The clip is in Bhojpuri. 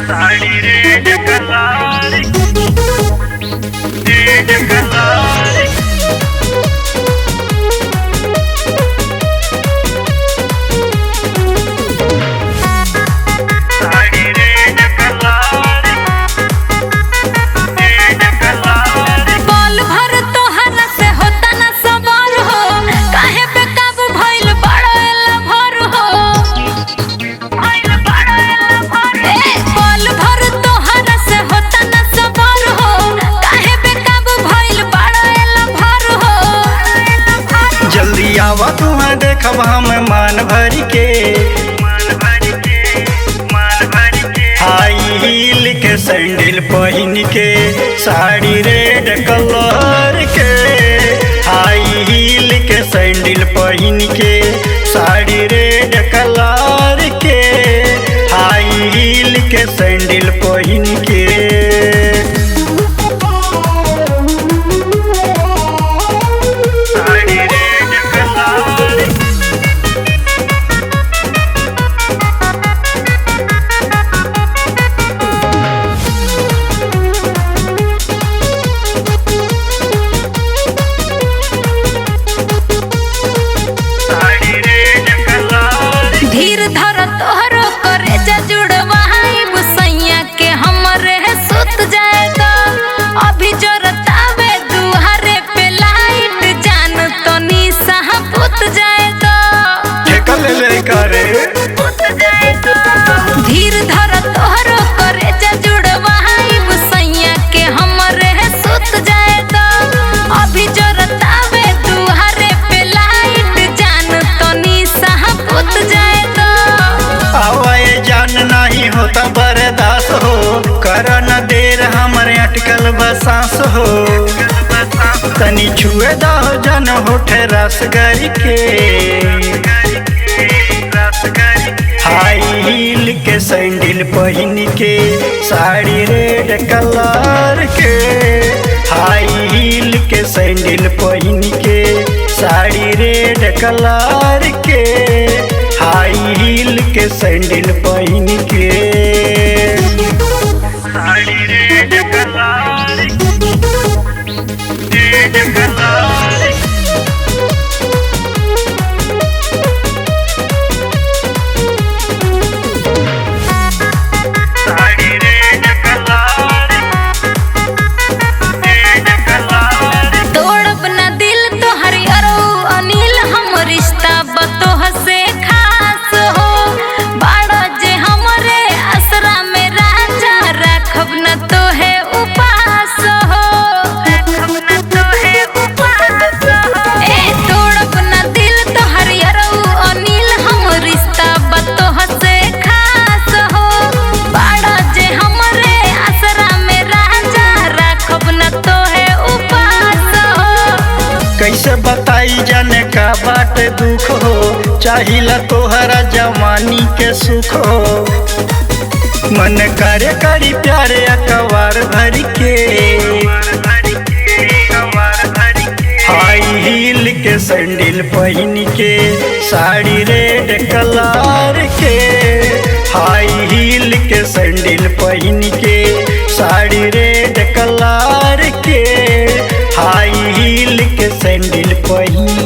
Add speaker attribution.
Speaker 1: Sari red colour sari red colour
Speaker 2: बोल भर तोहरा से होता ना सवार हो, काहे पे काबू भइल बड़ा एला भर हो। बोल भर तोहरा से होता ना सवार हो, काहे पे काबू भइल बड़ा एला भर हो।
Speaker 3: जल्दी आवा तुम्हें देखब हम मान भर के हाई हील के सैंडल पहन के साड़ी रेड कलर के हाई हील के सैंडल पहन के साड़ी रेड कलर के हाई हील के सैंडल पहन के
Speaker 1: sari red colour sari red colour
Speaker 2: धीर धर तोहरो करे जा जुड़वाई बुसैया के हमरे सुत जाए तो अभी जरतावे दुहारे पे लाइट जान तो निशा पुत जाए तो
Speaker 3: ठेका ले ले करे
Speaker 2: पुत जाए तो धीर धर तोहरो करे जा जुड़वाई बुसैया के हमरे सुत जाए तो अभी जरतावे दुहारे पे लाइट जान तो निशा पुत जाए तो
Speaker 3: आवाए जान नहीं होता बर्दाश्त हो कर न देर हमारे अटकल बसास हो तनी छुए दहो जन होठे रसगर के हाई हील के सैंडल पहन के साड़ी रेड कलर के हाई हील के सैंडल पहन के साड़ी रेड कलर के हाई हील के सैंडल पहन के
Speaker 1: sari red colour sari red colour
Speaker 2: तोड़ब ना दिल तोहर अरो अनिल हम रिश्ता बतोह से खास हो बाड़ा जे हमरे असरा में राजा रखब न तो है उपास हो रखब न तो है उपास हो ए तोड़ब ना दिल तोहर अरो अनिल हम रिश्ता बतोह से खास हो बाड़ा जे हमरे असरा में राजा रखब न तो है उपास हो
Speaker 3: कैसे बताई जाने का बाट दुख हो चाहिला तोहरा जवानी के सुख हो मन करे करी प्यारे अकबार भर के हाई हील के सैंडल पहन के साड़ी रेड कलर के हाई हील के सैंडल पहन के साड़ी रेड कलर के हाई हील के सैंडल पहन